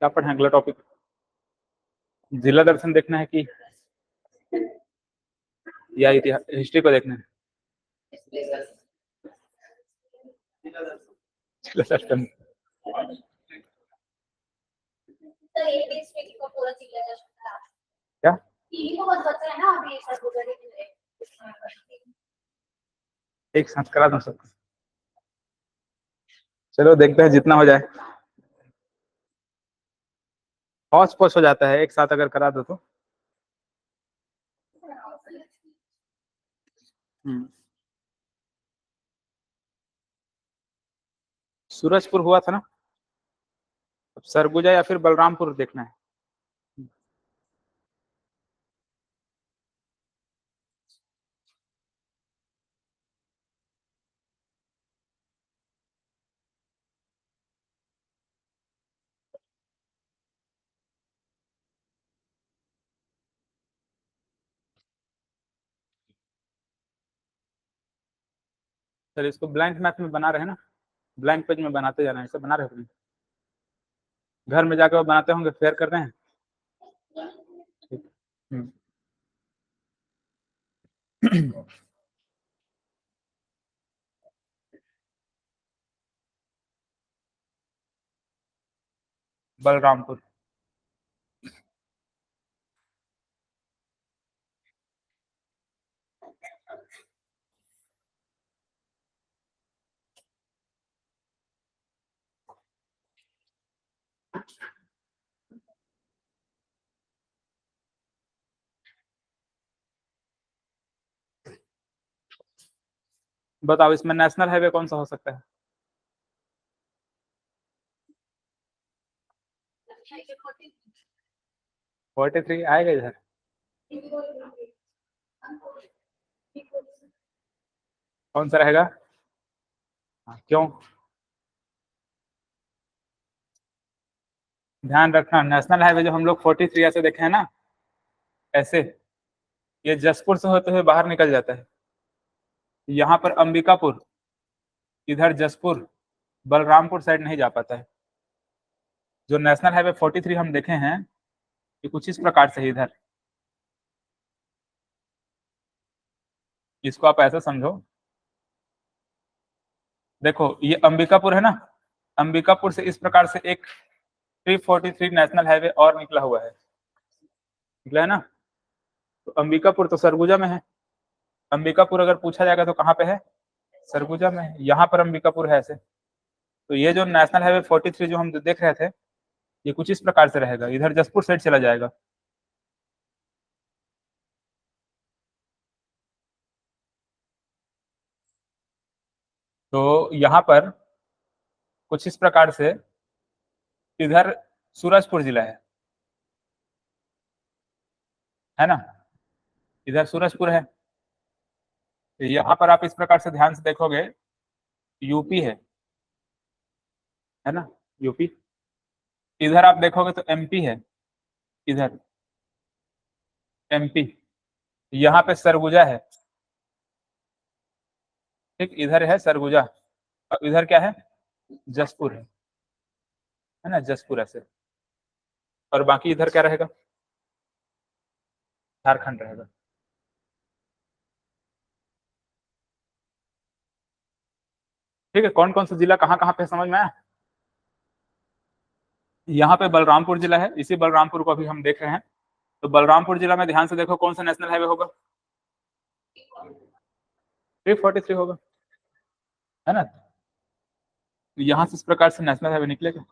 क्या पढ़े अगला टॉपिक? जिला दर्शन देखना है कि या इतिहास हिस्ट्री को देखना है? जिला दर्शन क्या एक साथ करा दो सब। चलो देखते हैं जितना हो जाए। हौच पौच हो जाता है एक साथ अगर करा दो तो। सूरजपुर हुआ था ना, अब सरगुजा या फिर बलरामपुर देखना है। चलो इसको ब्लैंक मैथ में बना रहे हैं ना, ब्लैंक पेज में बनाते जाना है। ऐसे बना रहे हो घर में जाकर बनाते होंगे, शेयर कर रहे हैं। बलरामपुर। बताओ इसमें नेशनल हाईवे कौन सा हो सकता है? 43 आएगा इधर। कौन सा रहेगा? क्यों? ध्यान रखना नेशनल हाईवे जो हम लोग 43 ऐसे देखे हैं ना, ऐसे ये जसपुर से होते हुए बाहर निकल जाता है। यहाँ पर अंबिकापुर, इधर जसपुर, बलरामपुर साइड नहीं जा पाता है। जो नेशनल हाईवे 43 हम देखे हैं ये कुछ इस प्रकार से इधर, इसको आप ऐसा समझो। देखो ये अंबिकापुर है ना, अंबिकापुर से इस प्रकार से एक 343 नेशनल हाईवे और निकला हुआ है, निकला है ना। तो अंबिकापुर तो सरगुजा में है। अंबिकापुर अगर पूछा जाएगा तो कहाँ पे है? सरगुजा में है। यहाँ पर अंबिकापुर है ऐसे। तो ये जो नेशनल हाईवे 43 जो हम देख रहे थे ये कुछ इस प्रकार से रहेगा, इधर जसपुर साइड चला जाएगा। तो यहाँ पर कुछ इस प्रकार से इधर सूरजपुर जिला है ना, इधर सूरजपुर है। तो यहाँ पर आप इस प्रकार से ध्यान से देखोगे यूपी है ना, यूपी। इधर आप देखोगे तो एमपी है, इधर एमपी। यहाँ पे सरगुजा है, ठीक, इधर है सरगुजा। और इधर क्या है? जसपुर है ना, जसपुर ऐसे। और बाकी इधर क्या रहेगा? झारखंड रहेगा। ठीक है, कौन कौन सा जिला कहाँ कहाँ पे समझ में आया? यहाँ पे बलरामपुर जिला है, इसी बलरामपुर को अभी हम देख रहे हैं। तो बलरामपुर जिला में ध्यान से देखो कौन सा नेशनल हाईवे होगा? 343 होगा, है ना। यहाँ से इस प्रकार से नेशनल हाईवे निकलेगा।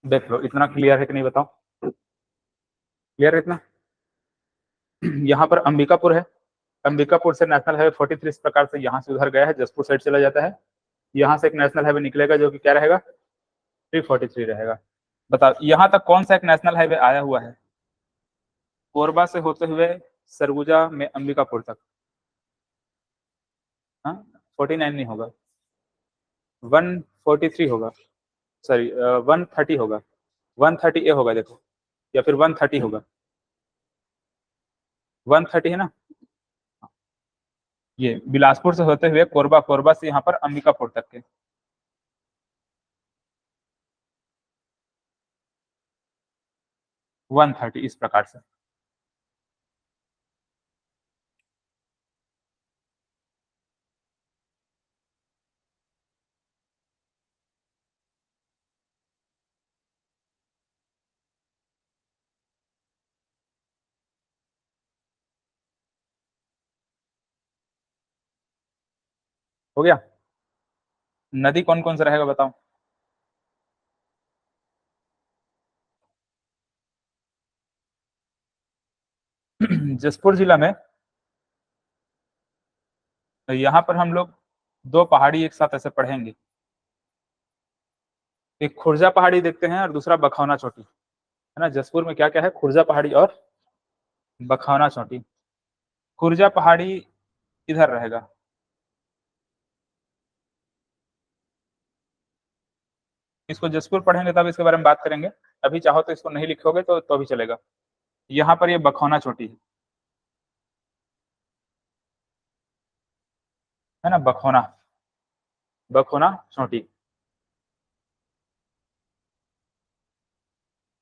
देख लो इतना क्लियर है कि नहीं बताओ? क्लियर है इतना? यहाँ पर अंबिकापुर है, अंबिकापुर से नेशनल हाईवे 43 इस प्रकार से यहाँ से उधर गया है, जसपुर साइड चला जाता है। यहाँ से एक नेशनल हाईवे निकलेगा जो कि क्या रहेगा? 343 रहेगा। बताओ यहाँ तक कौन सा एक नेशनल हाईवे आया हुआ है? कोरबा से होते हुए सरगुजा में अंबिकापुर तक, हाँ 49 नहीं होगा, 143 होगा, सॉरी 130 होगा, 130 ए होगा देखो, या फिर 130 होगा, 130 है ना। ये बिलासपुर से होते हुए कोरबा, कोरबा से यहाँ पर अंबिकापुर तक के, 130 इस प्रकार से। हो गया। नदी कौन कौन सा रहेगा बताओ। जसपुर जिला में यहाँ पर हम लोग दो पहाड़ी एक साथ ऐसे पढ़ेंगे, एक खुर्जा पहाड़ी देखते हैं और दूसरा बखौना चोटी, है ना। जसपुर में क्या क्या है, खुर्जा पहाड़ी और बखौना चोटी। खुर्जा पहाड़ी इधर रहेगा, इसको जसपुर पढ़ेंगे तब इसके बारे में बात करेंगे, अभी चाहो तो इसको नहीं लिखोगे तो भी चलेगा। यहाँ पर ये बखौना चोटी है ना, बखौना, बखौना चोटी,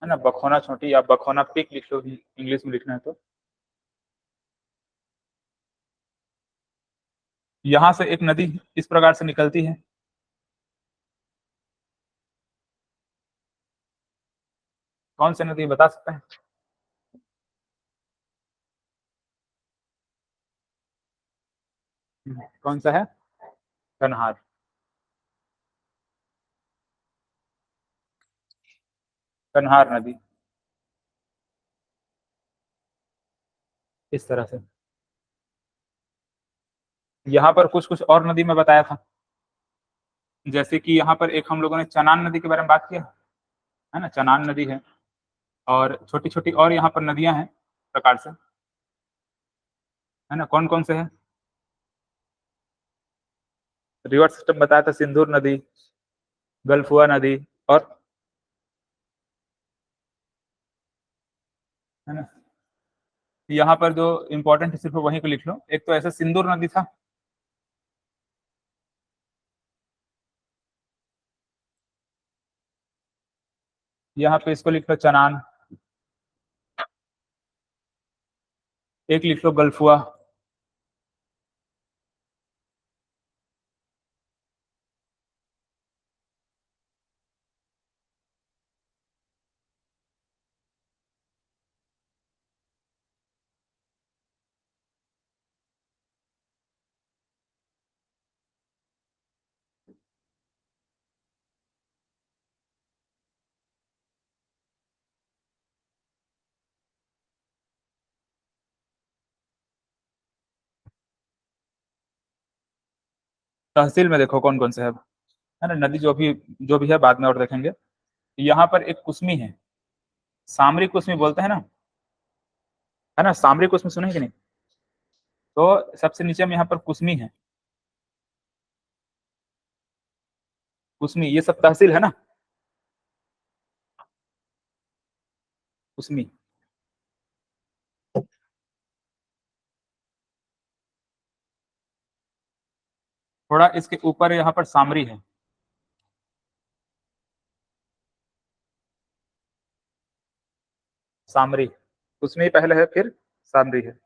है ना, बखौना चोटी या बखौना पीक लिख लो, इंग्लिश में लिखना है तो। यहाँ से एक नदी इस प्रकार से निकलती है, कौन सी नदी बता सकते हैं। कौन सा है, कन्हार, कन्हार नदी, इस तरह से। यहाँ पर कुछ कुछ और नदी में बताया था, जैसे कि यहाँ पर एक हम लोगों ने चनान नदी के बारे में बात किया, है ना, चनान नदी है, और छोटी छोटी और यहाँ पर नदियां हैं प्रकार से, है ना, कौन कौन से है। रिवर सिस्टम बताया था, सिंदूर नदी, गलफुआ नदी, और, है ना, यहाँ पर जो इम्पोर्टेंट सिर्फ वहीं को लिख लो, एक तो ऐसे सिंदूर नदी था, यहाँ पे इसको लिख लो चनान, एक लिख लो गलफुआ, तहसील में देखो कौन कौन से है ना, नदी जो भी है बाद में और देखेंगे। यहाँ पर एक कुसमी है, सामरी कुसमी बोलते हैं ना, है ना, सामरी कुसमी सुने हैं कि नहीं। तो सबसे नीचे में यहाँ पर कुसमी है, कुसमी, ये सब तहसील है ना, कुसमी। थोड़ा इसके ऊपर यहाँ पर सामरी है, सामरी, कुसमी पहले है फिर सामरी है।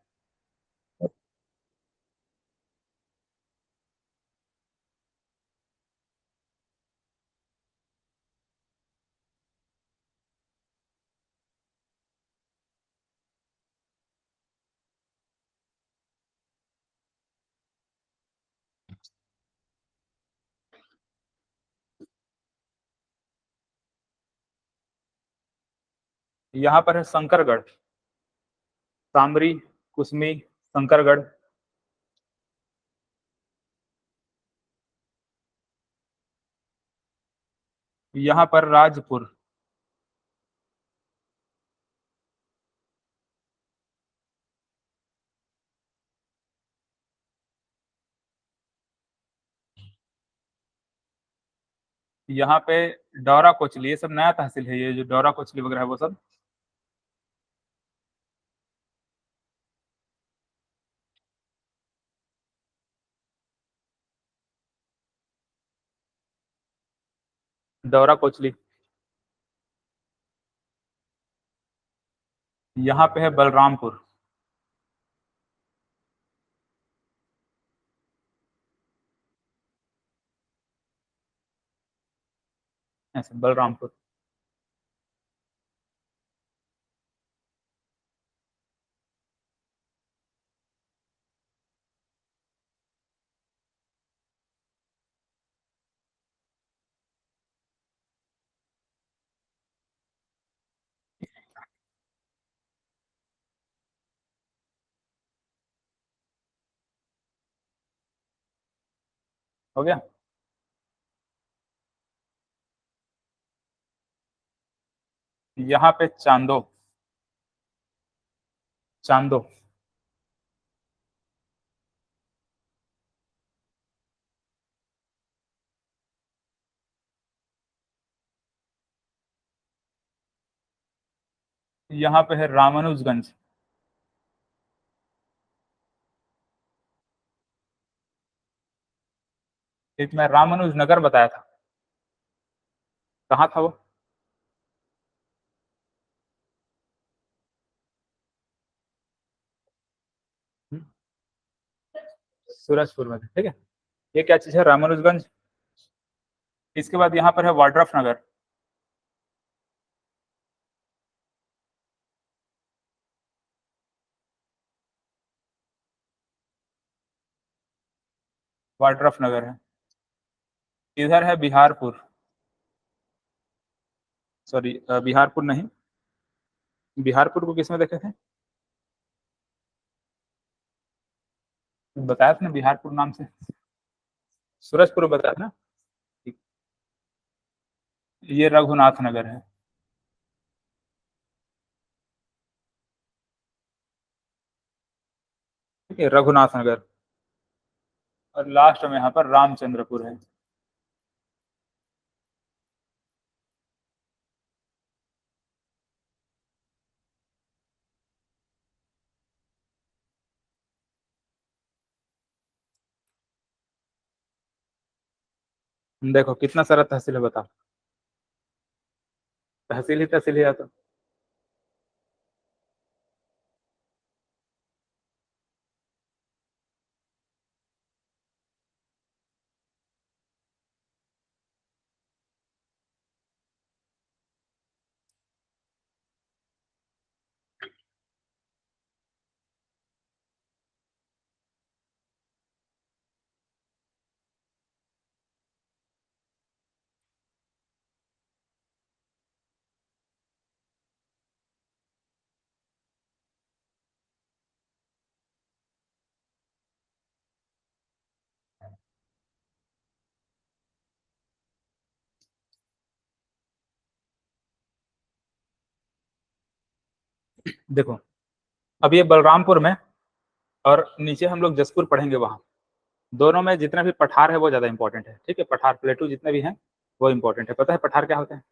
यहाँ पर है शंकरगढ़, सामरी, कुसमी, शंकरगढ़। यहाँ पर राजपुर, यहाँ पे डौरा कोचली, ये सब नया तहसील है, ये जो डौरा कोचली वगैरह है वो सब। डौरा कोचली। यहाँ पे है बलरामपुर। ऐसे बलरामपुर। हो गया। यहाँ पे चांदो। चांदो। यहाँ पे है रामानुजगंज। एक मैं रामानुज नगर बताया था, कहाँ था वो? हम्म, सूरजपुर में था, ठीक है। ये क्या चीज है? रामानुजगंज। इसके बाद यहाँ पर है वाड्रफ नगर। वाड्रफ नगर है। इधर है बिहारपुर। सॉरी, बिहारपुर नहीं। बिहारपुर को किसमें देखे थे? बताया था ना बिहारपुर नाम से। सूरजपुर बताया था ना। ठीक। ये रघुनाथ नगर है। ठीक है, रघुनाथ नगर। और लास्ट में यहाँ पर रामचंद्रपुर है। देखो कितना सारा तहसील है, बताओ। तहसील ही आता। देखो, अब ये बलरामपुर में, और नीचे हम लोग जसपुर पढ़ेंगे, वहां दोनों में जितने भी पठार है वो ज्यादा इंपॉर्टेंट है। ठीक है, पठार प्लेटू जितने भी हैं वो इंपॉर्टेंट है। पता है पठार क्या होते हैं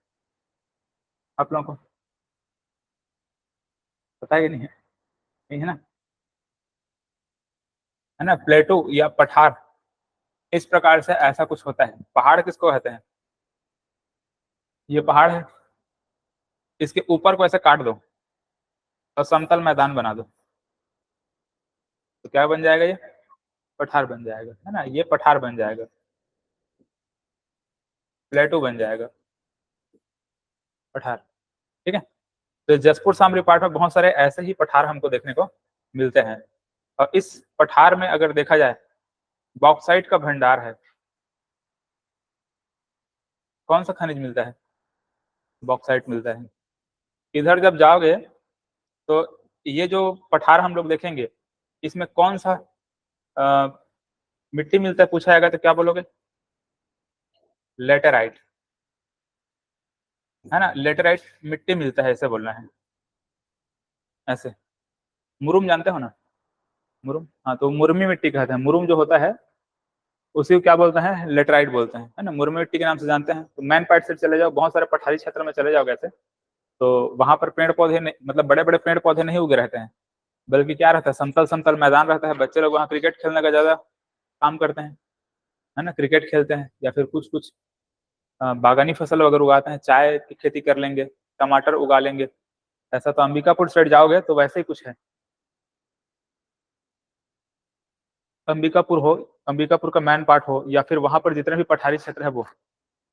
आप लोगों को? पता है कि नहीं है? नहीं है ना? है ना, प्लेटू या पठार, इस प्रकार से ऐसा कुछ होता है। पहाड़ किसको कहते हैं? ये पहाड़ है, इसके ऊपर को ऐसे काट दो और समतल मैदान बना दो, तो क्या बन जाएगा? ये पठार बन जाएगा, है ना। ये पठार बन जाएगा, प्लेटू बन जाएगा, पठार। ठीक है। तो जसपुर सामरी पाठ में बहुत सारे ऐसे ही पठार हमको देखने को मिलते हैं। और इस पठार में अगर देखा जाए, बॉक्साइट का भंडार है। कौन सा खनिज मिलता है? बॉक्साइट मिलता है। इधर जब जाओगे तो ये जो पठार हम लोग देखेंगे, इसमें कौन सा अ, मिट्टी मिलता है पूछा जाएगा तो क्या बोलोगे? लेटेराइट। है ना, लेटेराइट मिट्टी मिलता है, ऐसे बोलना है। ऐसे। मुरुम जानते हो ना? मुरुम, हाँ, तो मुरमी मिट्टी कहते हैं। मुरुम जो होता है उसी को क्या बोलते हैं, लेटराइट बोलते हैं, है ना, मुर्मू मिट्टी के नाम से जानते हैं। तो मैन पाट से चले जाओ, बहुत सारे पठारी क्षेत्र में चले जाओ ऐसे, तो वहां पर पेड़ पौधे मतलब बड़े बड़े पेड़ पौधे नहीं उगे रहते हैं, बल्कि क्या रहता है, समतल समतल मैदान रहता है। बच्चे लोग वहाँ क्रिकेट खेलने का ज्यादा काम करते हैं, है ना, क्रिकेट खेलते हैं, या फिर कुछ कुछ बागानी फसल वगैरह उगाते हैं, चाय की खेती कर लेंगे, टमाटर उगा लेंगे। ऐसा तो अंबिकापुर साइड जाओगे तो वैसे ही कुछ है। अंबिकापुर हो, अंबिकापुर का मैन पार्ट हो, या फिर वहां पर जितने भी पठारी क्षेत्र है वो,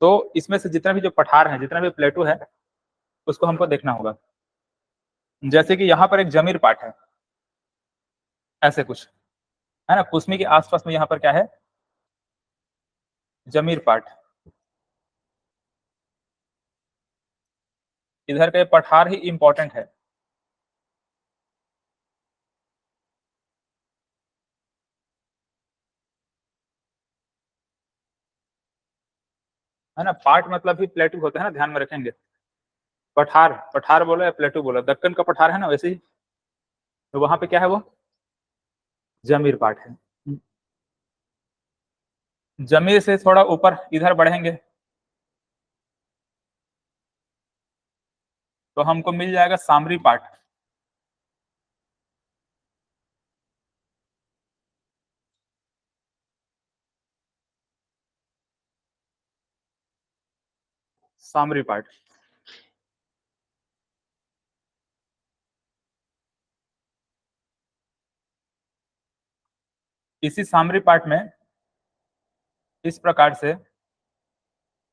तो इसमें से जितना भी जो पठार है, जितना भी प्लेटू है, उसको हमको देखना होगा। जैसे कि यहाँ पर एक जमीर पाठ है, ऐसे कुछ, है ना, कुसमी के आसपास में यहाँ पर क्या है, जमीर पाठ। इधर का पठार ही इंपॉर्टेंट है ना। पाठ मतलब ही प्लेटू होता है ना, ध्यान में रखेंगे। पठार, पठार बोलो या प्लेटू बोलो, दक्कन का पठार है ना, वैसे ही तो वहां पे क्या है वो, जमीर पाठ है। जमीर से थोड़ा ऊपर इधर बढ़ेंगे तो हमको मिल जाएगा सामरी पाठ। सामरी पाठ, इसी सामरी पाठ में इस प्रकार से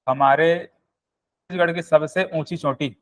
हमारे छत्तीसगढ़ की सबसे ऊंची चोटी,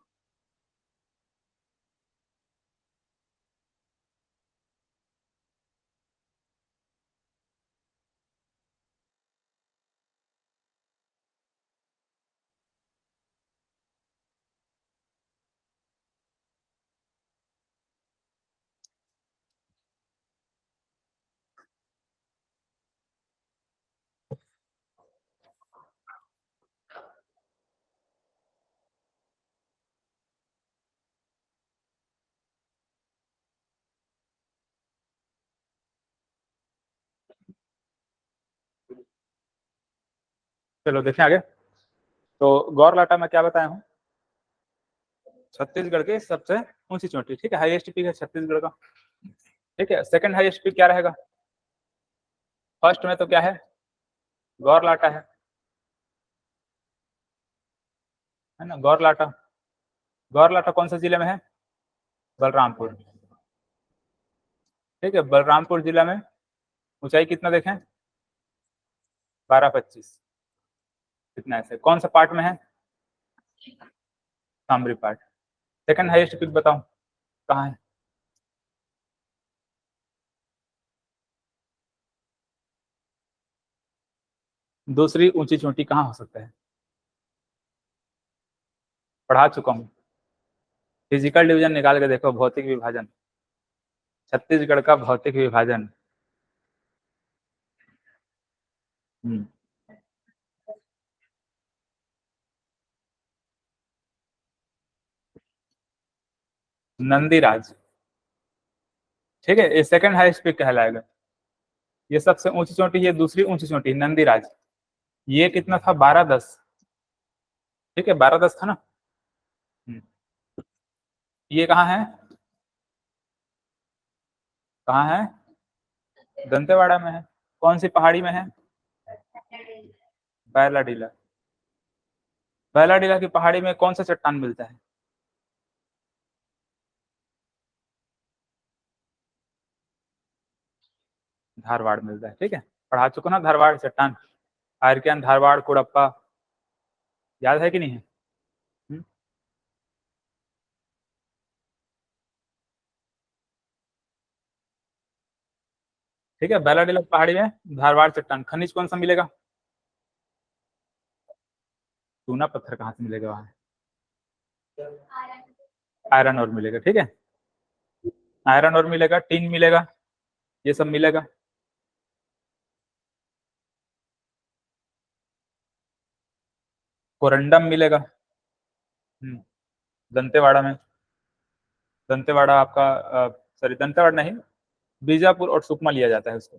चलो देखें आगे। तो गौरलाटा में क्या बताया हूँ, छत्तीसगढ़ की सबसे ऊंची चोटी, ठीक है, हाईएस्ट पीक है छत्तीसगढ़ का। ठीक है, सेकंड हाईएस्ट पीक क्या रहेगा, फर्स्ट में तो क्या है, गौरलाटा है ना, गौरलाटा। गौरलाटा कौन से जिले में है, बलरामपुर। ठीक है, बलरामपुर जिला में ऊंचाई कितना देखें, 1225, कितना, ऐसे कौन सा पार्ट में है, सामरी पार्ट। सेकंड हाईएस्ट पीक बताओ कहाँ है, दूसरी ऊंची चोटी कहाँ हो सकता है, पढ़ा चुका हूँ। फिजिकल डिवीजन निकाल के देखो, भौतिक विभाजन, छत्तीसगढ़ का भौतिक विभाजन। नंदीराज, ठीक है, ये सेकंड हाईएस्ट पीक कहलाएगा। ये सबसे ऊंची चोटी, ये दूसरी ऊंची चोटी नंदीराज, ये कितना था, 1210। ठीक है, 1210 था ना। ये कहाँ है, कहाँ है, दंतेवाड़ा में है। कौन सी पहाड़ी में है, बैलाडीला। बैलाडीला की पहाड़ी में कौन सा चट्टान मिलता है, धारवाड़ मिलता है। ठीक है, पढ़ा चुका ना, धारवाड़ चट्टान, आर्कियन, धारवाड़, कुड़प्पा, याद है कि नहीं है। ठीक है, बैलाडीला पहाड़ी में धारवाड़ चट्टान, खनिज कौन सा मिलेगा, चूना पत्थर कहाँ से मिलेगा वहां, आयरन और मिलेगा। ठीक है, आयरन और मिलेगा, टिन मिलेगा, ये सब मिलेगा। कोरंडम मिलेगा, दंतेवाड़ा में, दंतेवाड़ा आपका, सॉरी दंतेवाड़ा नहीं, बीजापुर और सुकमा लिया जाता है उसको।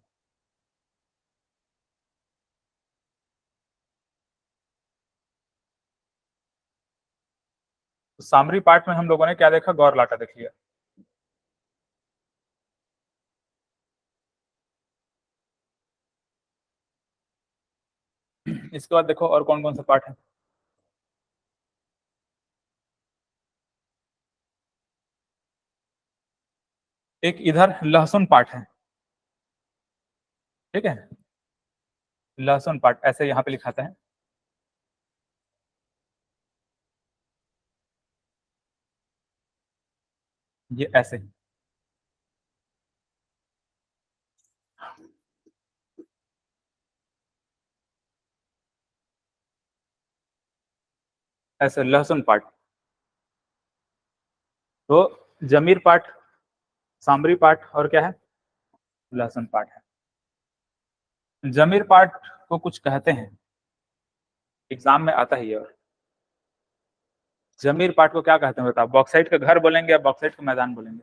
तो सामरी पार्ट में हम लोगों ने क्या देखा, गौर लाटा देख लिया। इसके बाद देखो और कौन कौन सा पार्ट है। एक इधर लहसुन पार्ट है, ठीक है, लहसुन पार्ट ऐसे यहाँ पे लिखाते हैं, ये ऐसे, ऐसे लहसुन पार्ट। तो जमीर पार्ट, सामरी पार्ट और क्या है, लहसुन पार्ट है। जमीर पार्ट को कुछ कहते हैं, एग्जाम में आता ही है। और जमीर पार्ट को क्या कहते हैं बताओ, बॉक्साइट का घर बोलेंगे या बॉक्साइट का मैदान बोलेंगे?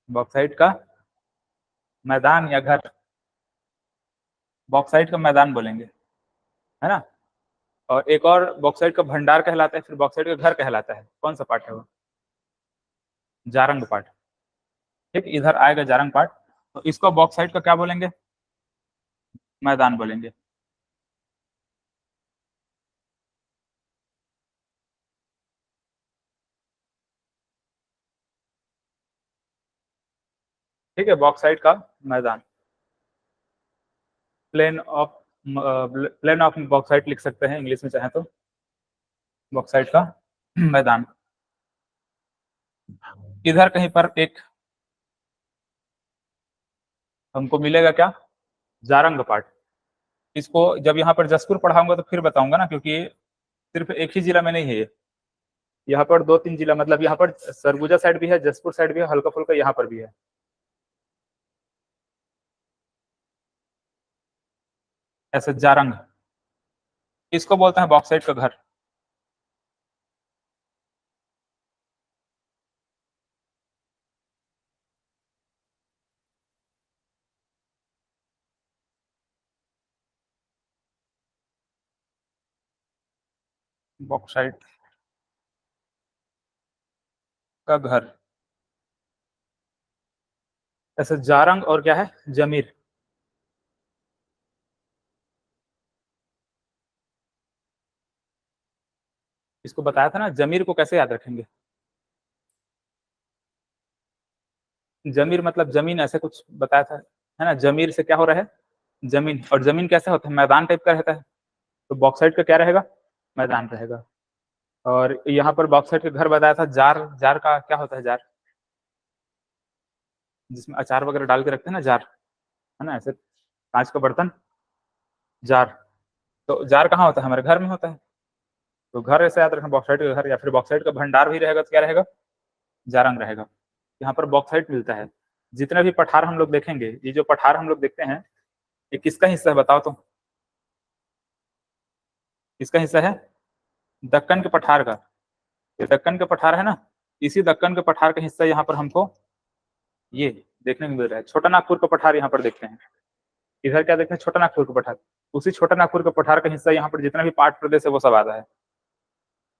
बॉक्साइट का मैदान या घर? बॉक्साइट का मैदान बोलेंगे, है ना। और एक और बॉक्साइट का भंडार कहलाता है, फिर बॉक्साइट का घर कहलाता है, कौन सा पार्ट है वो? जारंग पार्ट। ठीक, इधर आएगा जारंग पार्ट, तो इसको बॉक्साइट का क्या बोलेंगे, मैदान बोलेंगे। ठीक है, बॉक्साइट का मैदान, प्लेन ऑफ बॉक्साइट लिख सकते हैं इंग्लिश में चाहे तो, बॉक्साइट का मैदान। इधर कहीं पर एक हमको मिलेगा क्या, जारंग पार्ट। इसको जब यहाँ पर जसपुर पढ़ाऊंगा तो फिर बताऊंगा ना, क्योंकि सिर्फ एक ही जिला में नहीं है ये, यहाँ पर 2-3 जिला, मतलब यहाँ पर सरगुजा साइड भी है, जसपुर साइड भी है, हल्का फुल्का यहाँ पर भी है। ऐसे जारंग, इसको बोलते हैं बॉक्साइट का घर। बॉक्साइट का घर, ऐसे जारंग और क्या है, जमीर। इसको बताया था ना, जमीर को कैसे याद रखेंगे, जमीर मतलब जमीन, ऐसे कुछ बताया था, है ना। जमीर से क्या हो रहा है, जमीन, और जमीन कैसे होता है, मैदान टाइप का रहता है। तो बॉक्साइट का क्या रहेगा, मैदान रहेगा। और यहाँ पर बॉक्साइट का घर बताया था, जार, जार का क्या होता है, जार जिसमें अचार वगैरह डाल के रखते हैं ना, जार, है ना, ऐसे कांच का बर्तन, जार। तो जार कहाँ होता है, हमारे घर में होता है। तो घर ऐसे याद रखना, बॉक्साइट का घर, या फिर बॉक्साइट का भंडार भी रहेगा तो क्या रहेगा, जारंग रहेगा। यहाँ पर बॉक्साइट मिलता है। जितने भी पठार हम लोग देखेंगे, ये जो पठार हम लोग देखते हैं, ये किसका हिस्सा है बताओ तो, किसका हिस्सा है, दक्कन के पठार का। ये दक्कन के पठार है ना, इसी दक्कन के पठार का हिस्सा यहाँ पर हमको ये देखने को मिल रहा है। छोटा नागपुर का पठार यहाँ पर देखते हैं, इधर क्या देखते हैं, छोटा नागपुर का पठार। उसी छोटा नागपुर के पठार का हिस्सा यहाँ पर जितना भी पाट प्रदेश है वो सब आता है,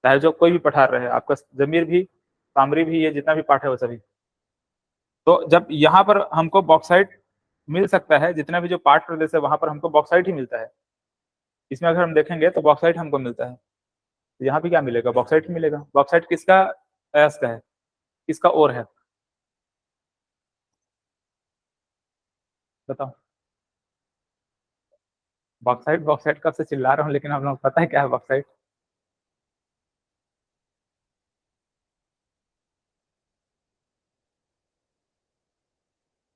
चाहे जो कोई भी पठार रहे, आपका जमीर भी, सामरी भी, ये जितना भी पाठ है वो सभी। तो जब यहाँ पर हमको बॉक्साइट मिल सकता है, जितना भी जो पाट प्रदेश है वहां पर हमको बॉक्साइट ही मिलता है। इसमें अगर हम देखेंगे तो बॉक्साइट हमको मिलता है, तो यहाँ भी क्या मिलेगा, बॉक्साइट ही मिलेगा। बॉक्साइट किसका अयस्क है, किसका ओर है, बताओ। बॉक्साइट, बॉक्साइट कब से चिल्ला रहा हूँ, लेकिन हम लोग पता है क्या है बॉक्साइट,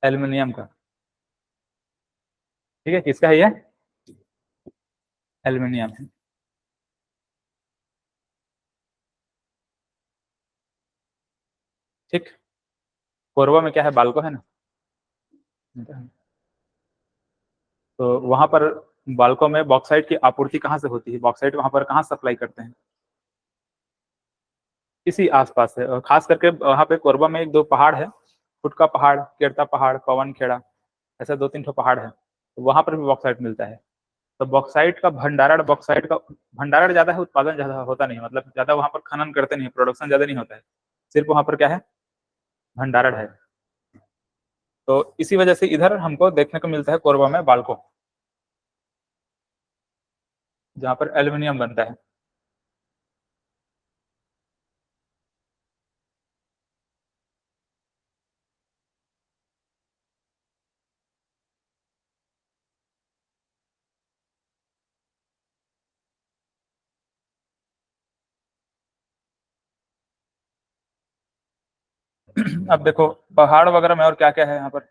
एल्यूमिनियम का। ठीक है, किसका है ये, एल्यूमिनियम है। ठीक, कोरबा में क्या है, बालको है ना, तो वहां पर बालको में बॉक्साइट की आपूर्ति कहाँ से होती है, बॉक्साइट वहां पर कहाँ सप्लाई करते हैं, इसी आसपास है। और खास करके वहां पे कोरबा में 1-2 पहाड़ है, फुटका पहाड़, केरता पहाड़, पवन खेड़ा, ऐसा 2-3 ठो पहाड़ है, तो वहां पर भी बॉक्साइट मिलता है। तो बॉक्साइट का भंडारण ज्यादा है, उत्पादन ज्यादा होता नहीं, मतलब ज्यादा वहां पर खनन करते नहीं, प्रोडक्शन ज्यादा नहीं होता है, सिर्फ वहां पर क्या है, भंडारण है। तो इसी वजह से इधर हमको देखने को मिलता है कोरबा में बाल्को, जहाँ पर एल्यूमिनियम बनता है। अब देखो पहाड़ वगैरह में और क्या क्या है यहाँ पर।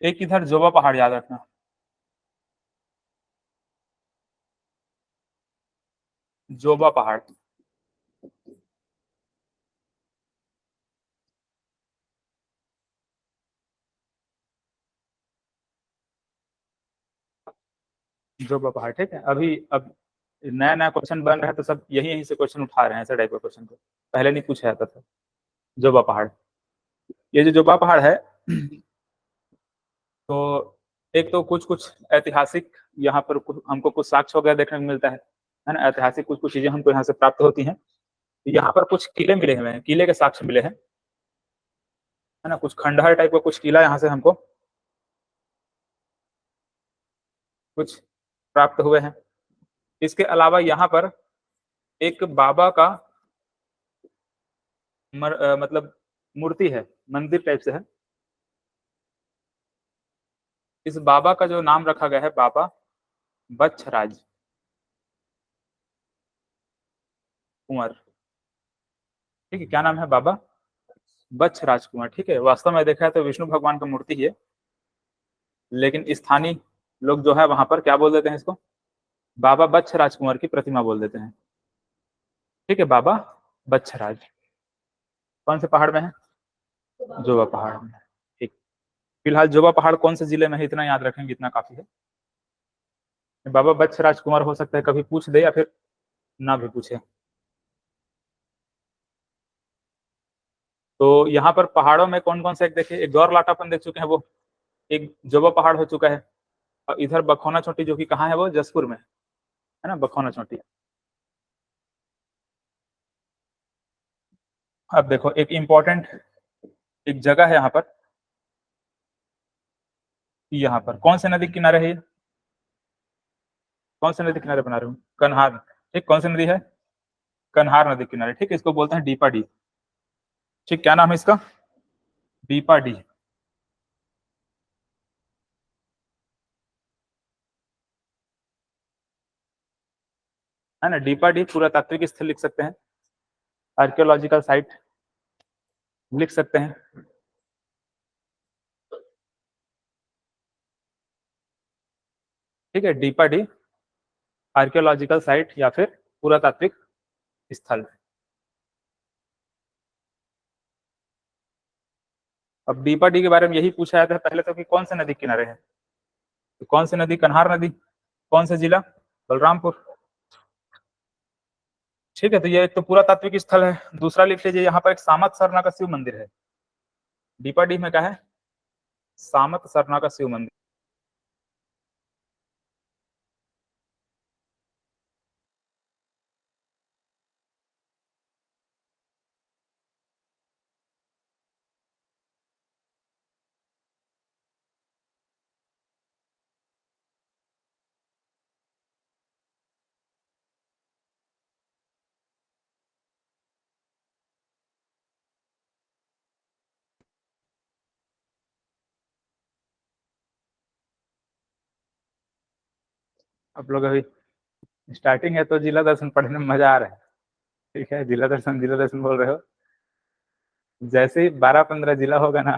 एक इधर जोबा पहाड़ याद रखना, जोबा पहाड़। जोबा पहाड़, ठीक है। अभी अब नया नया क्वेश्चन बन रहा है, तो सब यही यहीं से क्वेश्चन उठा रहे हैं, ऐसे टाइप का क्वेश्चन को पहले नहीं पूछा जाता था। जोबा पहाड़, ये जो जोबा पहाड़ है, तो एक तो कुछ कुछ ऐतिहासिक यहाँ पर हमको कुछ साक्ष्य वगैरह देखने को मिलता है ना, ऐतिहासिक कुछ कुछ चीजें हमको यहाँ से प्राप्त होती हैं। यहाँ पर कुछ किले मिले हुए हैं, किले के साक्ष्य मिले हैं, है ना, कुछ खंडहर टाइप का कुछ किला यहाँ से हमको कुछ प्राप्त हुए हैं। इसके अलावा यहाँ पर एक बाबा का मतलब मूर्ति है, मंदिर टाइप से है। इस बाबा का जो नाम रखा गया है, बाबा बच्छराज कुंवर, ठीक है। क्या नाम है, बाबा बच्छराज कुंवर, ठीक है। वास्तव में देखा है तो विष्णु भगवान का मूर्ति ही है, लेकिन स्थानीय लोग जो है वहां पर क्या बोल देते हैं इसको, बाबा बच्छराज कुंवर की प्रतिमा बोल देते हैं, ठीक है। बाबा बच्छराज कौन से पहाड़ में है, जोबा पहाड़ में, ठीक। फिलहाल जोबा पहाड़ कौन से जिले में है, इतना याद रखेंगे, इतना काफी है। बाबा बच्छराज कुंवर हो सकता है कभी पूछ दे या फिर ना भी पूछे। तो यहाँ पर पहाड़ों में कौन कौन से, एक देखिए, एक गौर लाटापन देख चुके हैं, वो एक जोबा पहाड़ हो चुका है। और इधर बखौना चोटी, जो कि कहाँ है, वो जसपुर में है ना, बखौना चोटी। अब देखो एक इम्पोर्टेंट एक जगह है यहाँ पर, यहाँ पर कौन से नदी किनारे है ये, कौन से नदी किनारे बना रहे हूँ, कन्हार, ठीक। कौन सी नदी है, कन्हार नदी किनारे, ठीक है। इसको बोलते हैं डीपा डी, ठीक। क्या नाम है इसका, डीपा डी, है ना। डीपा डी पुरातात्विक स्थल लिख सकते हैं, आर्कियोलॉजिकल साइट लिख सकते हैं, ठीक है। डीपा डी आर्कियोलॉजिकल साइट या फिर पुरातात्विक स्थल। अब डीपा डी के बारे में यही पूछा जाता है पहले तो, कि कौन से नदी किनारे है, तो कौन सी नदी, कन्हार नदी। कौन सा जिला, बलरामपुर, ठीक है। तो ये एक तो पुरातात्विक स्थल है। दूसरा लिख लीजिए, यहाँ पर एक सामत सरना का शिव मंदिर है, डीपा डी में क्या है, सामत सरना का शिव मंदिर। आप लोग अभी स्टार्टिंग है तो जिला दर्शन पढ़ने में मजा आ रहा है, ठीक है। जिला दर्शन बोल रहे हो, जैसे ही 12-15 जिला होगा ना,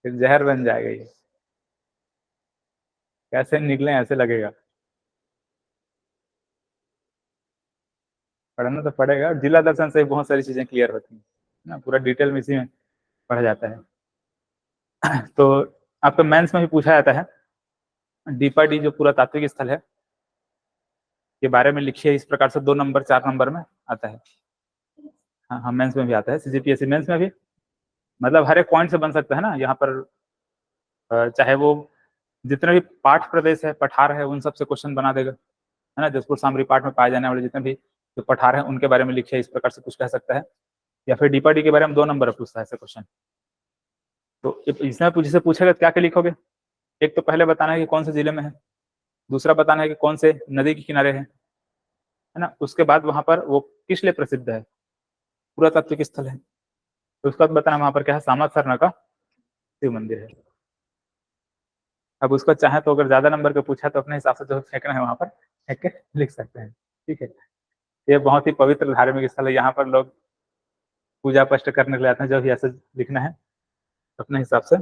फिर जहर बन जाएगा ये, कैसे निकले ऐसे लगेगा। पढ़ना तो पड़ेगा, जिला दर्शन से बहुत सारी चीजें क्लियर होती हैं ना, पूरा डिटेल में इसी में पढ़ा जाता है। तो आपका मेंस में भी पूछा जाता है, डीपा डी जो पुरातात्विक स्थल है, के बारे में लिखिए, इस प्रकार से 2 नंबर 4 नंबर में आता है। हाँ, मेंस में भी आता है, सीजीपीएससी मेंस में भी, मतलब हर एक पॉइंट से बन सकता है ना। यहाँ पर चाहे वो जितने भी पाठ प्रदेश है, पठार है, उन सब से क्वेश्चन बना देगा, है ना। जसपुर सामरी पाठ में पाए जाने वाले जितने भी जो पठार है उनके बारे में लिखिए, इस प्रकार से कुछ कह सकता है। या फिर डीपाडी के बारे में 2 नंबर पूछता है ऐसे क्वेश्चन। तो इसमें जिसे पूछेगा क्या क्या लिखोगे, एक तो पहले बताना है कि कौन से जिले में है, दूसरा बताना है कि कौन से नदी के किनारे है ना। उसके बाद वहां पर वो किस लिए प्रसिद्ध है, पुरातात्विक स्थल है। तो उसके बाद बताना वहां पर क्या है, सामनाथ सरना का शिव मंदिर है। अब उसको चाहे तो अगर ज्यादा नंबर का पूछा तो अपने हिसाब से जो फेंकना है वहां पर फेंक के लिख सकते हैं, ठीक है। ये बहुत ही पवित्र धार्मिक स्थल है, यहाँ पर लोग पूजा पष्ट करने के लिए आते हैं, जो भी ऐसे लिखना है अपने हिसाब से।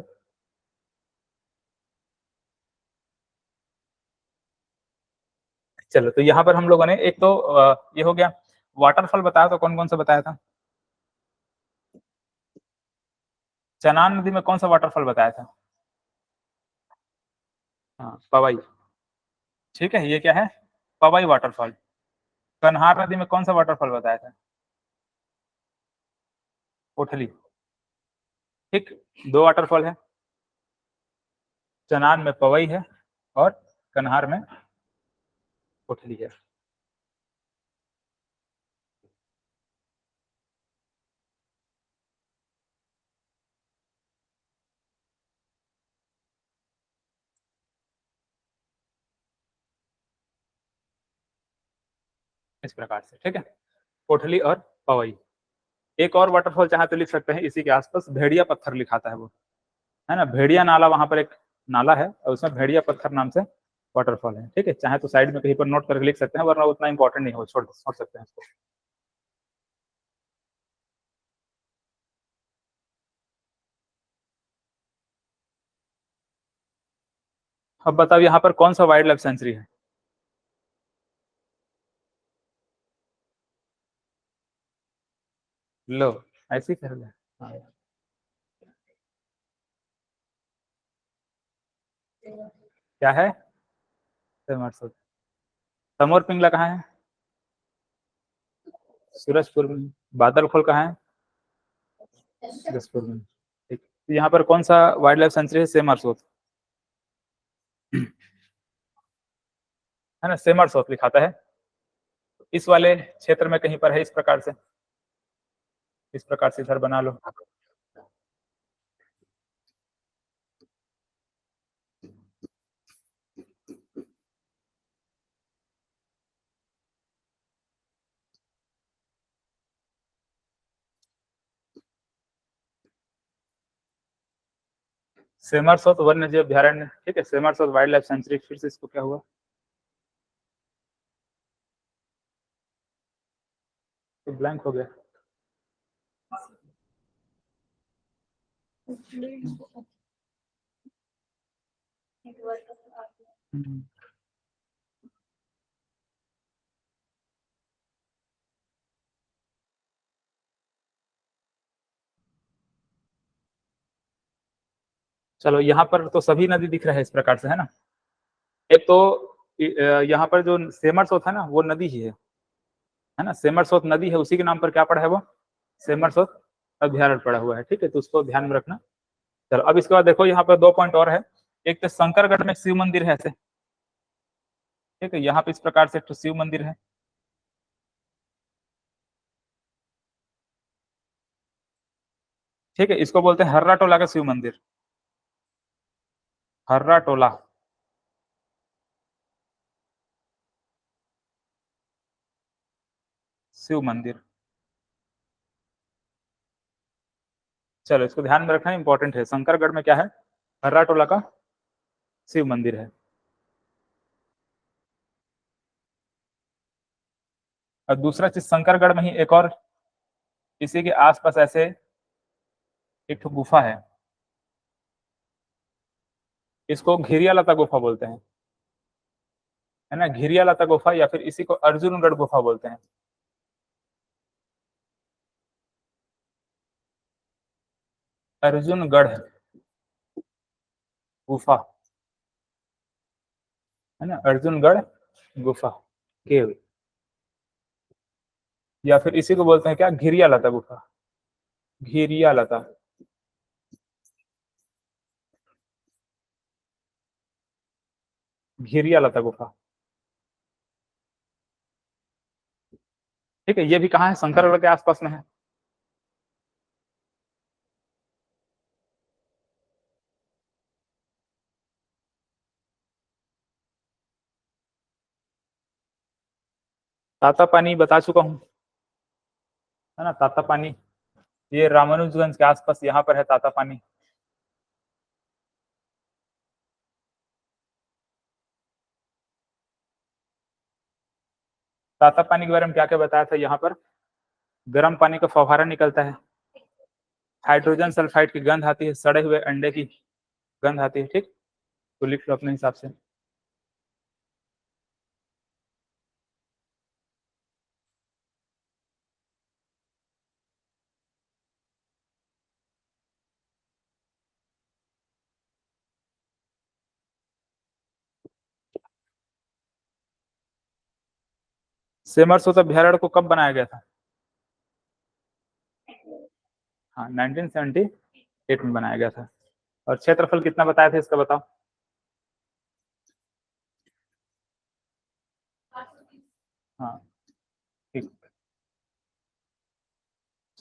चलो, तो यहाँ पर हम लोगों ने एक तो ये हो गया, वाटरफॉल बताया तो कौन कौन सा बताया था। चनान नदी में कौन सा वाटरफॉल बताया था, हाँ पवई, ठीक है, ये क्या है, पवई वाटरफॉल। कन्हार नदी में कौन सा वाटरफॉल बताया था, कोठली, ठीक। 2 वाटरफॉल है, चनान में पवई है और कन्हार में कोठली है। इस प्रकार से, ठीक है, कोठली और पवई। एक और वाटरफॉल चाहे तो लिख सकते हैं इसी के आसपास, भेड़िया पत्थर लिखाता है वो, है ना। भेड़िया नाला, वहां पर एक नाला है और उसमें भेड़िया पत्थर नाम से वाटरफॉल है, ठीक है। चाहे तो साइड में कहीं पर नोट करके लिख सकते हैं, वरना उतना इंपॉर्टेंट नहीं हो, छोड़ सकते हैं इसको। अब बताओ यहाँ पर कौन सा वाइल्ड लाइफ सेंचुरी है, लो ऐसी कर ले। हाँ। क्या है, सेमरसोट। समोर पिंगला कहाँ है, सूरजपुर में। बादलखोल कहाँ है, सूरजपुर में, ठीक। तो यहाँ पर कौन सा वाइल्ड लाइफ सेंचुरी है, सेमरसोट, है ना, सेमरसोट लिखाता है। इस वाले क्षेत्र में कहीं पर है, इस प्रकार से, इस प्रकार से इधर बना लो। सेमरसोट वन्य जीव अभ्यारण्य, ठीक है, सेमरसोट वाइल्ड लाइफ सेंचुरी। फिर से इसको क्या हुआ, तो ब्लैंक हो गया। हम्म। चलो, यहाँ पर तो सभी नदी दिख रहा है इस प्रकार से, है ना। एक तो यहाँ पर जो सेमरसोट है ना, वो नदी ही है ना। सेमरसोट नदी है, उसी के नाम पर क्या पड़ा है वो, सेमरसोट अभ्यारण्य पड़ा हुआ है, ठीक है। तो उसको ध्यान में रखना। चलो, अब इसके बाद देखो यहाँ पर 2 पॉइंट और है। एक तो शंकरगढ़ में शिव मंदिर है ऐसे, ठीक है, यहाँ पे इस प्रकार से एक तो शिव मंदिर है। ठीक है, इसको बोलते हैं हर्रा टोला का शिव मंदिर, हर्रा टोला शिव मंदिर। चलो, इसको ध्यान में रखना, इंपॉर्टेंट है। शंकरगढ़ में क्या है, हर्रा टोला का शिव मंदिर है। और दूसरा चीज, शंकरगढ़ में ही एक और इसी के आसपास ऐसे एक ठो गुफा है, इसको घिरिया लता गुफा बोलते हैं, है ना। घिरिया लता गुफा, या फिर इसी को अर्जुनगढ़ गुफा बोलते हैं। अर्जुनगढ़ गुफा, है ना, अर्जुनगढ़ गुफा। केव, या फिर इसी को बोलते हैं क्या, घिरिया लता गुफा, घिरिया लता। घिरिया लता गुफा, ठीक है। ये भी कहाँ है, शंकरगढ़ के आसपास में है। ताता पानी बता चुका हूँ, है ना, ताता पानी। ये रामानुजगंज के आसपास यहाँ पर है ताता पानी। ताता पानी के बारे में क्या क्या बताया था, यहाँ पर गर्म पानी का फव्वारा निकलता है, हाइड्रोजन सल्फाइड की गंध आती है, सड़े हुए अंडे की गंध आती है, ठीक। तो लिख लो अपने हिसाब से। सेमर सोत अभ्यारण्य को कब बनाया गया था? हाँ, 1978 में बनाया गया था। और क्षेत्रफल कितना बताया था इसका बताओ? हाँ, ठीक,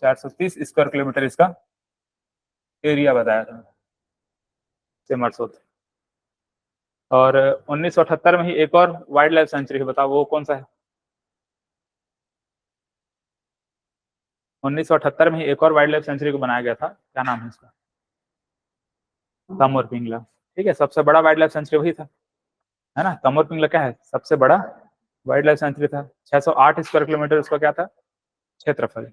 430 स्क्वायर किलोमीटर इसका एरिया बताया था सेमरसोत। और 1978 में ही एक और वाइल्ड लाइफ सेंचुरी है, बताओ वो कौन सा है? 1978 में ही एक और वाइल्ड लाइफ सेंचुरी को बनाया गया था, क्या नाम है इसका? तमोर पिंगला, ठीक है। सबसे बड़ा वाइल्ड लाइफ सेंचुरी वही था, है ना। तमोर पिंगला क्या है, सबसे बड़ा वाइल्ड लाइफ सेंचुरी था। 608 स्क्वायर किलोमीटर उसका क्या था, क्षेत्रफल।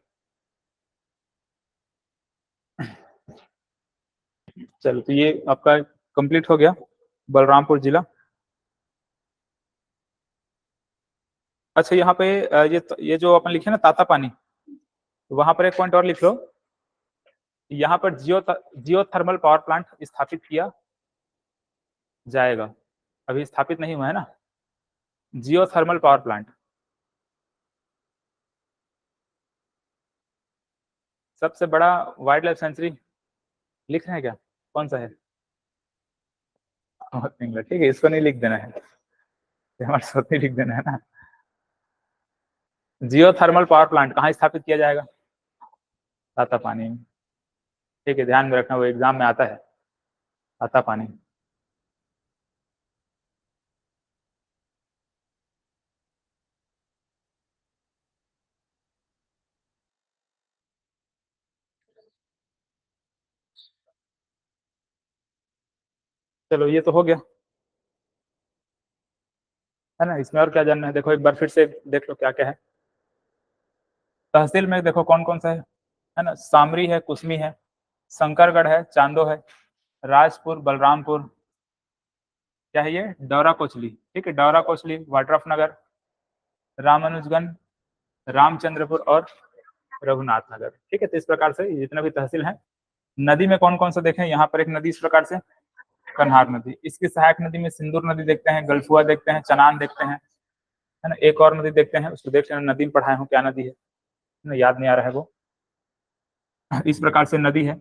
चलो, तो ये आपका कंप्लीट हो गया, बलरामपुर जिला। अच्छा, यहाँ पे ये जो अपन लिखे ना ताता पानी, तो वहां पर एक पॉइंट और लिख लो, यहाँ पर जियो थर्मल पावर प्लांट स्थापित किया जाएगा। अभी स्थापित नहीं हुआ है ना, जियो थर्मल पावर प्लांट। सबसे बड़ा वाइल्ड लाइफ सेंचुरी लिख रहे हैं क्या, कौन सा है? ठीक है, इसको नहीं लिख देना है, हमारे साथ नहीं लिख देना है ना। जियो थर्मल पावर प्लांट कहाँ स्थापित किया जाएगा? ताता पानी में, ठीक है, ध्यान में रखना, वो एग्जाम में आता है, ताता पानी। चलो, ये तो हो गया, है ना। इसमें और क्या जानना है, देखो एक बार फिर से देख लो क्या क्या है। तहसील में देखो कौन कौन सा है ना, सामरी है, कुसमी है, शंकरगढ़ है, चांदो है, राजपुर, बलरामपुर, क्या है ये, डौरा कोचली, ठीक है, डौरा कोचली, वाड्रफनगर, रामानुजगंज, रामचंद्रपुर और रघुनाथ नगर, ठीक है। तो इस प्रकार से जितने भी तहसील हैं। नदी में कौन कौन सा देखें, यहाँ पर एक नदी इस प्रकार से कन्हार नदी, इसकी सहायक नदी में सिंदूर नदी देखते हैं, गलफुआ देखते हैं, चनान देखते हैं, है ना। एक और नदी देखते हैं, उसको देख लेना, नदी में पढ़ाए हूँ क्या नदी है ना, याद नहीं आ रहा है वो। इस प्रकार से नदी है।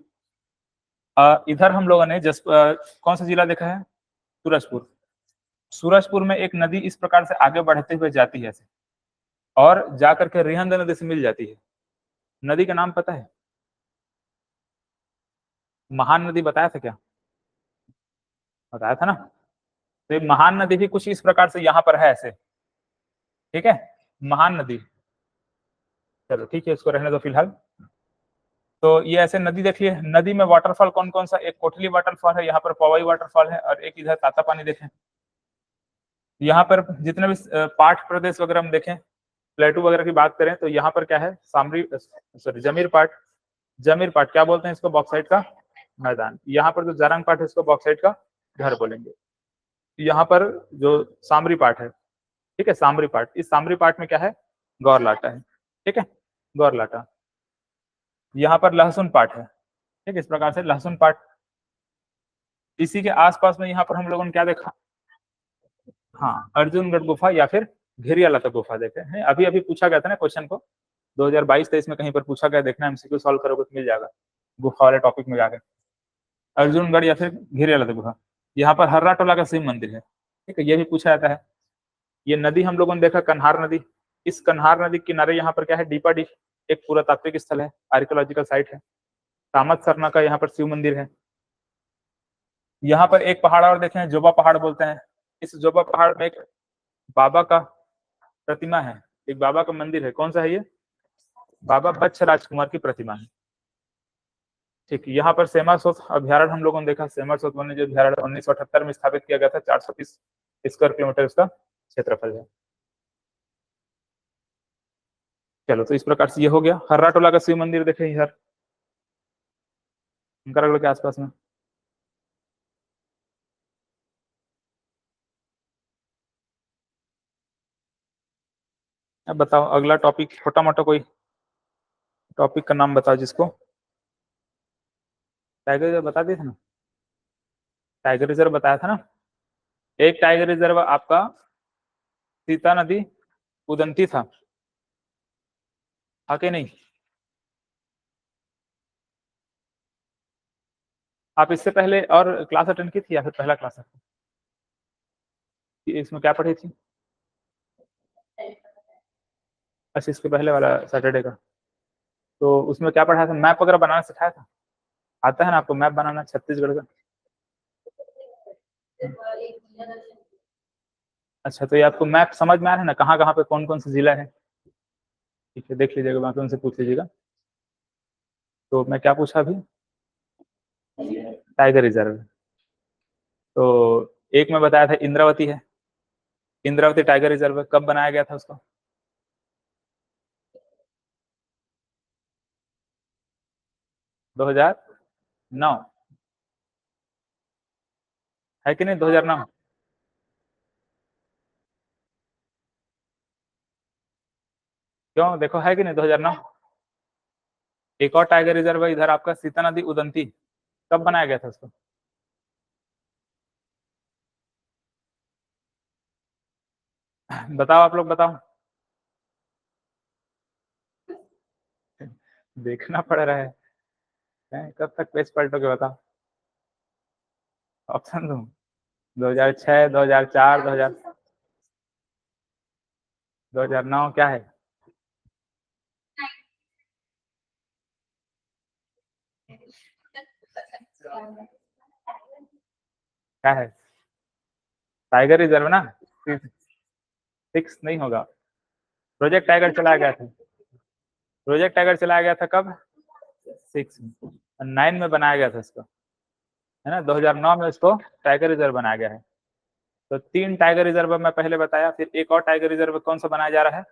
इधर हम लोगों ने कौन सा जिला देखा है, सूरजपुर। सूरजपुर में एक नदी इस प्रकार से आगे बढ़ते हुए जाती है ऐसे, और जाकर के रिहंद नदी से मिल जाती है। नदी का नाम पता है? महान नदी बताया था क्या? बताया था ना। तो महान नदी भी कुछ इस प्रकार से यहाँ पर है ऐसे, ठीक है, महान नदी। चलो ठीक है, इसको रहने दो फिलहाल। तो ये ऐसे नदी देखिए, नदी में वाटरफॉल कौन कौन सा, एक कोटली वाटरफॉल है, यहाँ पर पवई वाटरफॉल है, और एक इधर ताता पानी देखें। यहाँ पर जितने भी पाठ प्रदेश वगैरह हम देखें, प्लेटू वगैरह की बात करें, तो यहाँ पर क्या है, सामरी, सॉरी, जमीर पाट। जमीर पाट क्या बोलते हैं इसको, बॉक्साइट का मैदान। यहाँ पर जो जारंग पाट है इसको बॉक्साइट का घर बोलेंगे। यहाँ पर जो सामरी पाट है, ठीक है, सामरी पाट, इस सामरी पाट में क्या है, गौरलाटा है, ठीक है, गौरलाटा। यहाँ पर लहसुन पाट है, ठीक है, इस प्रकार से लहसुन पाट। इसी के आसपास में यहाँ पर हम लोगों ने क्या देखा, हाँ, अर्जुनगढ़ गुफा या फिर घिरियाला तक गुफा देखे हैं, अभी अभी पूछा गया था ना क्वेश्चन को, 2022-23 में कहीं पर पूछा गया, देखना एमसीक्यू सॉल्व करोगे तो मिल जाएगा गुफा वाले टॉपिक में जाकर। अर्जुनगढ़ या फिर घिरियाला तक गुफा। यहाँ पर हर्रा टोला का शिव मंदिर है, ठीक है, ये भी पूछा जाता है। ये नदी हम लोगों ने देखा कन्हार नदी, इस कन्हार नदी किनारे यहाँ पर क्या है, डीपा डी एक पुरातात्विक स्थल है, आर्कियोलॉजिकल साइट है। कामत सरना का यहाँ पर शिव मंदिर है। यहाँ पर एक पहाड़ और देखें, जोबा पहाड़ बोलते हैं। इस जोबा पहाड़ में एक बाबा का प्रतिमा है, एक बाबा का मंदिर है। कौन सा है ये? बाबा बच्च राजकुमार की प्रतिमा है। ठीक, यहाँ पर सेमासोत अभ्यारण्य हम लोगों ने देखा, सेमासोत वन्य जीव अभ्यारण्य 1978 में स्थापित किया गया था, 430 स्क्वायर किलोमीटर इसका क्षेत्रफल है। चलो, तो इस प्रकार से ये हो गया। हर्रा टोला का शिव मंदिर देखे इधर अंकरगढ़ के आसपास में। अब बताओ अगला टॉपिक, छोटा मोटा कोई टॉपिक का नाम बताओ जिसको। टाइगर रिजर्व बता दिए थे ना, टाइगर रिजर्व बताया था ना। एक टाइगर रिजर्व आपका सीता नदी उदंती था कि नहीं? आप इससे पहले और क्लास अटेंड की थी या फिर पहला क्लास है? इसमें क्या पढ़ी थी? अच्छा, इसके पहले वाला सैटरडे का, तो उसमें क्या पढ़ाया था? मैप वगैरह बनाना सिखाया था? आता है ना आपको मैप बनाना छत्तीसगढ़ का? अच्छा, तो ये आपको मैप समझ में आ रहा है ना, कहाँ कहाँ पे कौन कौन सा जिला है? ठीक है, देख लीजिएगा, बाकी उनसे पूछ लीजिएगा। तो मैं क्या पूछा अभी? Tiger reserve. तो एक में बताया था इंद्रावती है, इंद्रावती टाइगर रिजर्व कब बनाया गया था उसको? 2009 है कि नहीं? 2009। क्यों, देखो है कि नहीं 2009। एक और टाइगर रिजर्व है इधर आपका सीता नदी उदंती, कब बनाया गया था उसको? बताओ आप लोग बताओ। देखना पड़ रहा है, कब तक पेज पलटोगे बताओ। ऑप्शन दूं? 2006, 2004, 2009 क्या है? क्या है? टाइगर रिजर्व ना, सिक्स नहीं होगा। प्रोजेक्ट टाइगर चलाया गया था, प्रोजेक्ट टाइगर चलाया गया था कब? 6 9 में बनाया गया था इसको, है ना। 2009 में इसको टाइगर रिजर्व बनाया गया है। तो 3 टाइगर रिजर्व मैं पहले बताया, फिर एक और टाइगर रिजर्व कौन सा बनाया जा रहा है?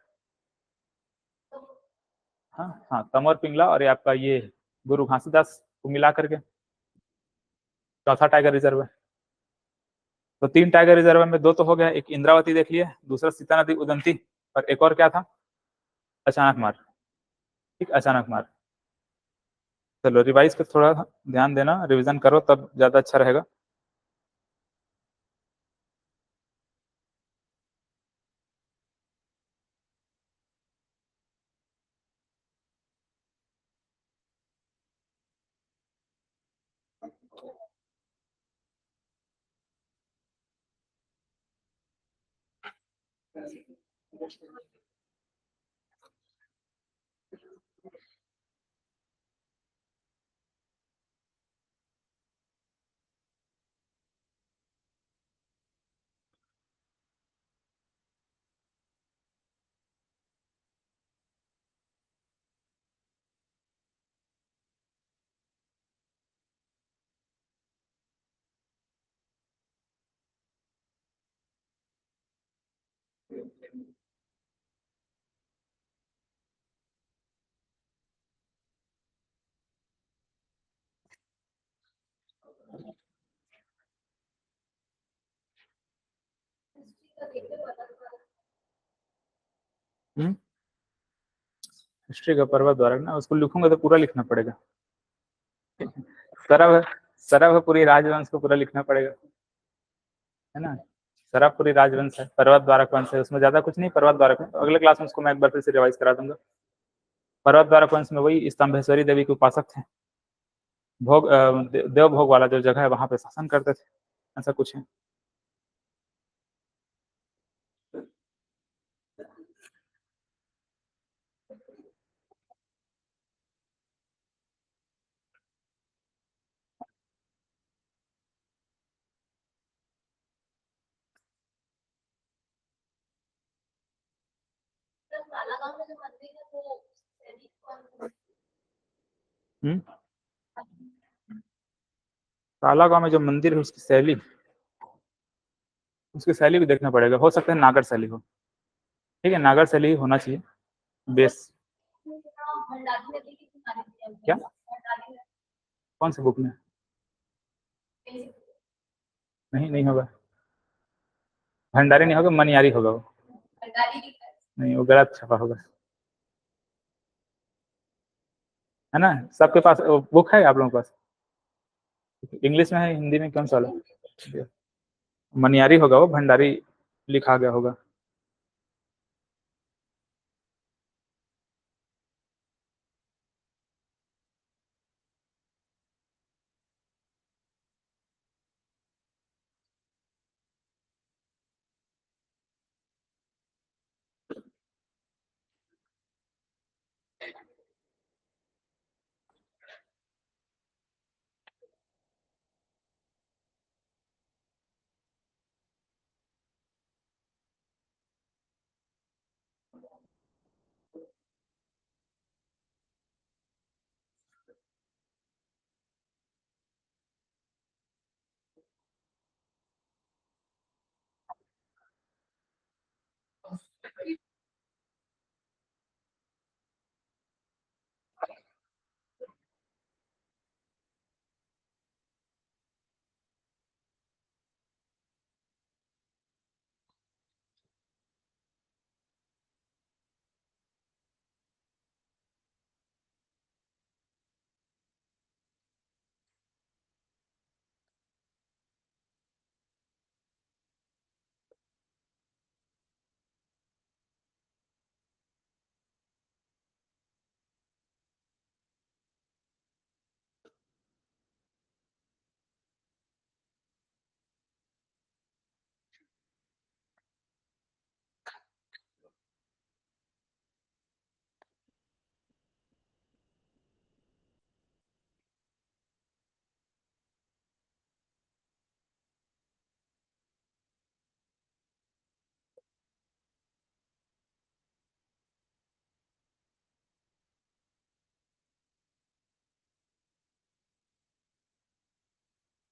हाँ हाँ, तमोर पिंगला और ये आपका ये गुरु घासीदास को मिला करके चौथा टाइगर रिजर्व है। तो 3 टाइगर रिजर्व में 2 तो हो गया, एक इंद्रावती देख लिए, दूसरा सीता नदी उदंती, और एक और क्या था? अचानक मार। ठीक, अचानक मार। चलो रिवाइज पे थोड़ा ध्यान देना, रिवीजन करो तब ज्यादा अच्छा रहेगा। हिस्ट्री का पर्वत द्वारा ना, उसको लिखूंगा तो पूरा लिखना पड़ेगा। सरव सरव पूरी राजवंश को पूरा लिखना पड़ेगा, है ना। सराफपुरी राजवंश है, पर्वत द्वारक वंश है, उसमें ज्यादा कुछ नहीं। पर्वत द्वारक वंश अगले क्लास में उसको मैं एक बार फिर से रिवाइज करा दूंगा। पर्वत द्वारक वंश में वही स्तंभेश्वरी देवी के उपासक थे, भोग देव भोग वाला जो जगह है वहां पे शासन करते थे, ऐसा कुछ है। काला गांव में जो मंदिर है उसकी शैली भी देखना पड़ेगा, हो सकता है नागर शैली हो। ठीक है, नागर शैली होना चाहिए बेस। क्या, कौन सी बुक में? नहीं, नहीं होगा, भंडारी नहीं होगा, मनियारी होगा वो। नहीं, वो गलत छपा होगा, है ना। सबके पास बुक है आप लोगों के पास? इंग्लिश में है, हिंदी में, कौन सा वाला? मनियारी होगा वो, भंडारी लिखा गया होगा।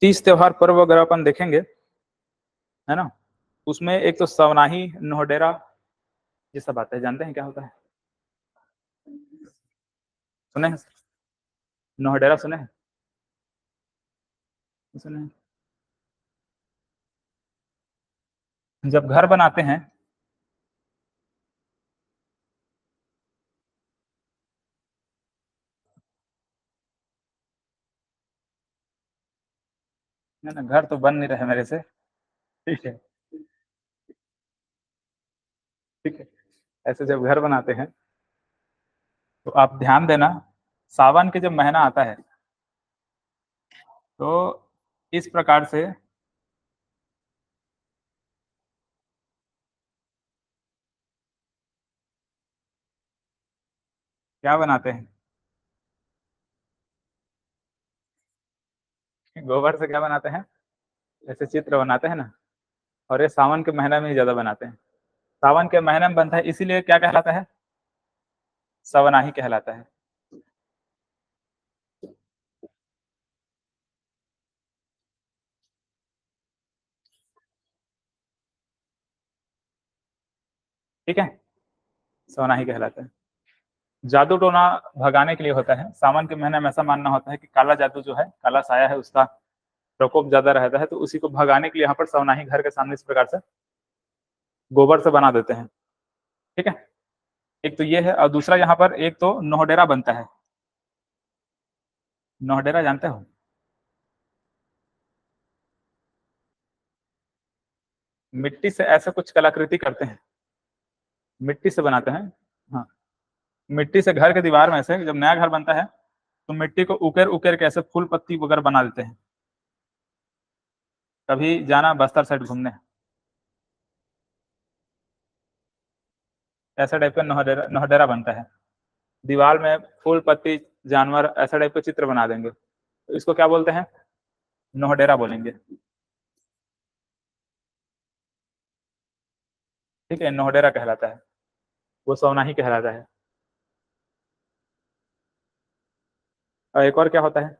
तीज त्योहार पर्व वगैरह अपन देखेंगे, है ना। उसमें एक तो सवनाही, नोहडेरा, ये सब आता है, जानते हैं क्या होता है? सुने हैं? नोहडेरा सुने हैं? सुने हैं? जब घर बनाते हैं, है ना, घर तो बन नहीं रहे मेरे से। ठीक है, ठीक है। ऐसे जब घर बनाते हैं तो आप ध्यान देना, सावन के जब महीना आता है तो इस प्रकार से क्या बनाते हैं? गोबर से क्या बनाते हैं? ऐसे चित्र बनाते हैं ना, और ये सावन के महीना में ही ज्यादा बनाते हैं। सावन के महीने में बनता है, इसीलिए क्या कहलाता है? सवनाही कहलाता है। ठीक है, सवनाही कहलाता है। जादू टोना भगाने के लिए होता है। सावन के महीने में ऐसा मानना होता है कि काला जादू जो है, काला साया है, उसका प्रकोप ज्यादा रहता है, तो उसी को भगाने के लिए यहाँ पर सवनाही घर के सामने इस प्रकार से गोबर से बना देते हैं। ठीक है, एक तो ये है, और दूसरा यहाँ पर एक तो नोहडेरा बनता है। नोहडेरा जानते हो? मिट्टी से ऐसा कुछ कलाकृति करते हैं, मिट्टी से बनाते हैं। हाँ, मिट्टी से घर के दीवार में से जब नया घर बनता है तो मिट्टी को उकेर उकेर के ऐसे फूल पत्ती वगैरह बना देते हैं। कभी जाना बस्तर साइड घूमने, ऐसा टाइप का नौहडेरा बनता है, दीवार में फूल पत्ती जानवर ऐसा टाइप का चित्र बना देंगे, तो इसको क्या बोलते हैं? नौहडेरा बोलेंगे। ठीक है, नौहडेरा कहलाता है, वो सोवनाही कहलाता है। और एक और क्या होता है?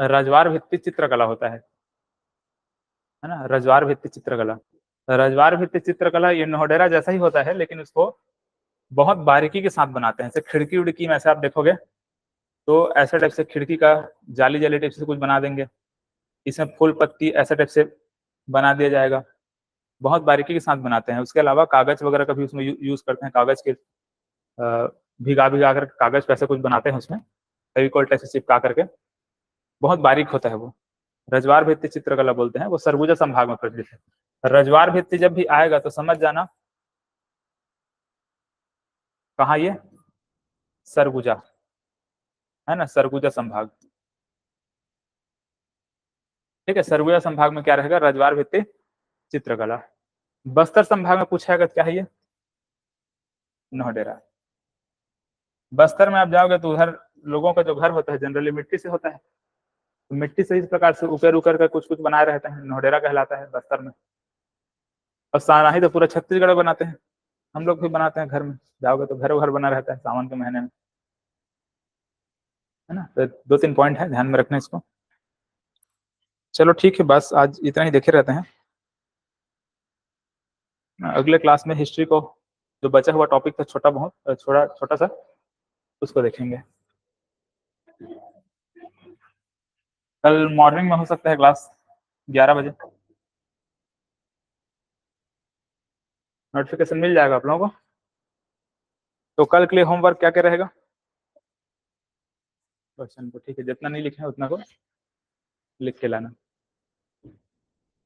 रजवार भित्ति चित्रकला होता है ना, रजवार भित्ति चित्रकला। रजवार भित्ति चित्रकला ये नौहडेरा जैसा ही होता है, लेकिन उसको बहुत बारीकी के साथ बनाते हैं। जैसे खिड़की उड़की में ऐसे आप देखोगे तो ऐसे टाइप से खिड़की का जाली जाली टाइप से कुछ बना देंगे, इसमें फूल पत्ती ऐसे टाइप से बना दिया जाएगा, बहुत बारीकी के साथ बनाते हैं। उसके अलावा कागज वगैरह का भी उसमें यूज करते हैं, कागज के भिगा भिगा कर कागज पैसे कुछ बनाते हैं उसमें, फेविकोल टाइप से चिपका करके, बहुत बारीक होता है वो। रजवार भित्ति चित्रकला बोलते हैं, वो सरगुजा संभाग में प्रचलित है। रजवार भित्ति जब भी आएगा तो समझ जाना कहाँ, ये सरगुजा है ना, सरगुजा संभाग। ठीक है, सरगुजा संभाग में क्या रहेगा? रजवार भित्ति चित्रकला। बस्तर संभाग में पूछा गया क्या है? ये नौहडेरा। बस्तर में आप जाओगे तो उधर लोगों का जो घर होता है जनरली मिट्टी से होता है, तो मिट्टी से इस प्रकार से उकेर उकर कर कुछ कुछ बनाए रहते हैं, नौहडेरा कहलाता है बस्तर में। और साराही तो पूरा छत्तीसगढ़ में बनाते हैं, हम लोग भी बनाते हैं घर में, जाओगे तो घर घर बना रहता है सावन के महीने में, है ना। तो 2-3 पॉइंट है, ध्यान में रखना इसको। चलो ठीक है, बस आज इतना ही देखे रहते हैं। अगले क्लास में हिस्ट्री को जो बचा हुआ टॉपिक था छोटा बहुत छोटा सा, उसको देखेंगे। कल मॉर्निंग में हो सकता है क्लास 11 बजे, नोटिफिकेशन मिल जाएगा आप लोगों को। तो कल के लिए होमवर्क क्या क्या रहेगा? क्वेश्चन को ठीक है, जितना नहीं लिखे हैं उतना को लिख के लाना।